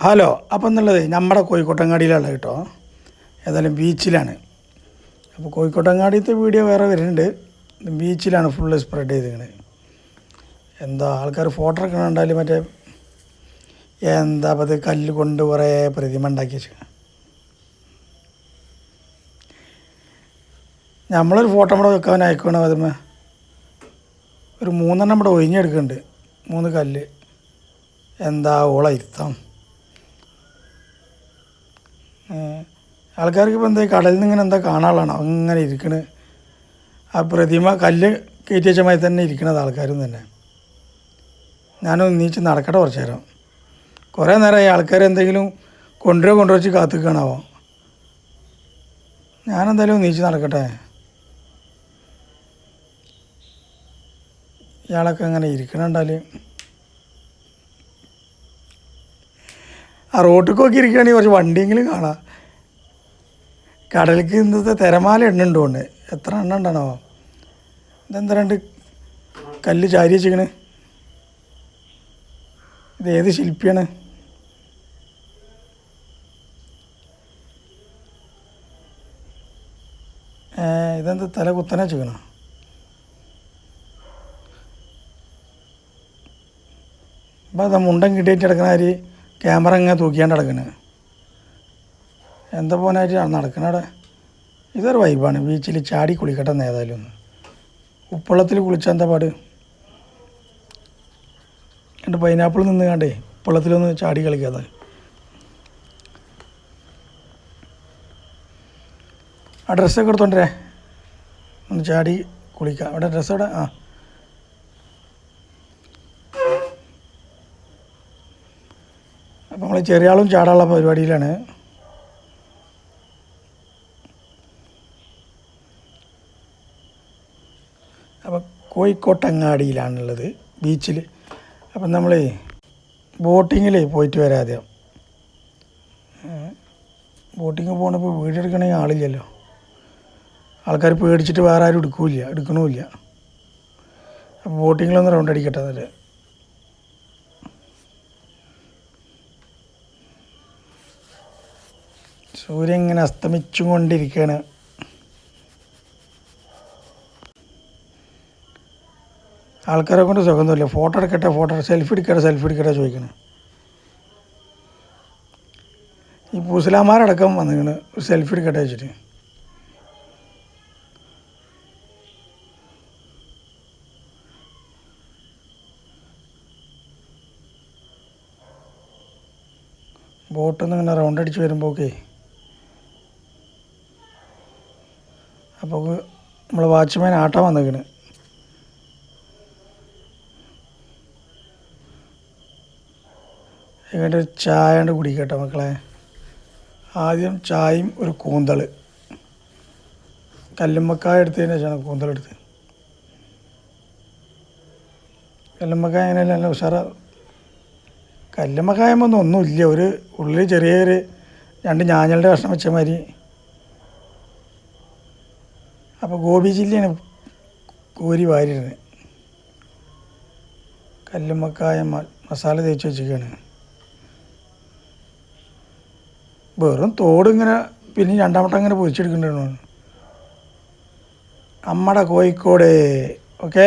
Hello. അപ്പം എന്നുള്ളത് നമ്മുടെ കോഴിക്കോട്ടങ്ങാടിയിലുള്ള കേട്ടോ, ഏതായാലും ബീച്ചിലാണ്. അപ്പോൾ കോഴിക്കോട്ടങ്ങാടിയത്തെ വീഡിയോ വേറെ വരുന്നുണ്ട്. ബീച്ചിലാണ് ഫുള്ള് സ്പ്രെഡ് ചെയ്തിരിക്കുന്നത്. എന്താ ആൾക്കാർ ഫോട്ടോ എടുക്കണുണ്ടായാലും മറ്റേ എന്താ അപ്പം അത് കല്ല് കൊണ്ട് കുറേ പ്രതിമ ഉണ്ടാക്കി വെച്ചു. നമ്മളൊരു ഫോട്ടോ ഇവിടെ വെക്കാൻ അയക്കണം. അതുമേ ഒരു 3 ഇവിടെ ഒഴിഞ്ഞെടുക്കുന്നുണ്ട്. 3 കല്ല്. എന്താ ഓള ഇരുത്താം. ആൾക്കാർക്ക് ഇപ്പോൾ എന്താ കടലിൽ നിന്ന് ഇങ്ങനെ എന്താ കാണാനുള്ളതാണോ അങ്ങനെ ഇരിക്കണത്. ആ പ്രതിമ കല്ല് കയറ്റി വെച്ച മാതിരി തന്നെ ഇരിക്കണത് ആൾക്കാരും തന്നെ. ഞാനൊന്ന് നീച്ച് നടക്കട്ടെ കുറച്ച് നേരം. കുറേ നേരമായി ആൾക്കാർ എന്തെങ്കിലും കൊണ്ടുവച്ച് കാത്തിക്കാണാവോ. ഞാനെന്തായാലും നീച്ച് നടക്കട്ടെ. ഇയാളൊക്കെ അങ്ങനെ ഇരിക്കണുണ്ടാൽ ആ റോട്ടിൽ നോക്കി ഇരിക്കുകയാണെങ്കിൽ കുറച്ച് വണ്ടിയെങ്കിലും കാണാം. കടലിലേക്ക് ഇന്നത്തെ തിരമാല എണ്ണുണ്ട് കൊണ്ട് എത്ര എണ്ണ ഉണ്ടാണോ. ഇതെന്താ 2 കല്ല് ചാരി വെച്ചിക്കണ്. ഇതേത് ശില്പിയാണ്? ഇതെന്താ തല കുത്തനെ വെച്ചിക്കണോ? അപ്പം അത് മുണ്ടൻ കിട്ടിയിട്ട് കിടക്കണ ആര് ക്യാമറ ഇങ്ങനെ തൂക്കിയാണ്ട് കിടക്കണേ. എന്താ പോനായിട്ട് നടക്കണ അവിടെ. ഇതൊരു വൈബാണ്. ബീച്ചിൽ ചാടി കുളിക്കട്ടെ എന്ന് ഏതായാലും ഒന്ന്. ഉപ്പുവെള്ളത്തിൽ കുളിച്ചാൽ എന്താ പാട്. എൻ്റെ പൈനാപ്പിൾ നിന്ന് കണ്ടേ ഉപ്പുവെള്ളത്തിലൊന്ന് ചാടി കളിക്കാതെ. ആ ഡ്രസ്സൊക്കെ എടുത്തോണ്ടേ ഒന്ന് ചാടി കുളിക്കാം. അവിടെ ഡ്രസ്സ് അവിടെ. അപ്പോൾ നമ്മൾ ചെറിയ ആളും ചാടാനുള്ള പരിപാടിയിലാണ്. അപ്പോൾ കോഴിക്കോട്ടങ്ങാടിയിലാണുള്ളത് ബീച്ചിൽ. അപ്പം നമ്മൾ ബോട്ടിങ്ങിൽ പോയിട്ട് വരാം ആദ്യം. ബോട്ടിങ് പോകണപ്പോൾ വീഡിയോ എടുക്കണമെങ്കിൽ ആളില്ലല്ലോ. ആൾക്കാർ പേടിച്ചിട്ട് വേറെ ആരും എടുക്കണമില്ല. അപ്പോൾ ബോട്ടിങ്ങിലൊന്ന് റൗണ്ട് അടിക്കട്ടെ. അതിൽ സൂര്യൻ ഇങ്ങനെ അസ്തമിച്ചും കൊണ്ടിരിക്കുകയാണ്. ആൾക്കാരെ കൊണ്ട് സുഖമൊന്നുമില്ല. ഫോട്ടോ എടുക്കട്ടെ സെൽഫി എടുക്കട്ടെ ചോദിക്കണേ. ഈ പൂസലാമാരടക്കം വന്നിങ്ങനെ ഒരു സെൽഫി എടുക്കട്ടെ വെച്ചിട്ട്. ബോട്ടൊന്നും ഇങ്ങനെ റൗണ്ട് അടിച്ച് വരുമ്പോൾ അപ്പോൾ നമ്മൾ വാച്ച്മാൻ ആട്ടാൻ വന്നിക്കണ്. ഇങ്ങോട്ട് ചായ കൊണ്ട് കുടിക്കട്ടെ മക്കളെ. ആദ്യം ചായയും ഒരു കൂന്തൾ. കല്ലുമ്മക്കായ എടുത്തതിന് ശേഷമാണ് കൂന്തലെടുത്ത്. കല്ലുമ്മക്കായ അങ്ങനെയല്ല, നല്ല ഉഷാറ. കല്ലുമ്മക്കായമൊന്നും ഒന്നുമില്ല. ഒരു ഉള്ളിൽ ചെറിയൊരു 2 ഞാഞ്ഞളുടെ കഷ്ണം വെച്ച മാതിരി. അപ്പോൾ ഗോപി ചില്ലിയാണ് കോരി വാരിയിരുന്നത്. കല്ലുമ്മക്കായ മസാല തേച്ച് വെച്ചിരിക്കുകയാണ്. വെറും തോട് ഇങ്ങനെ പിന്നെ 2ാം വട്ടം ഇങ്ങനെ പൊരിച്ചെടുക്കേണ്ടതാണ്. നമ്മുടെ കോഴിക്കോട്. ഓക്കേ.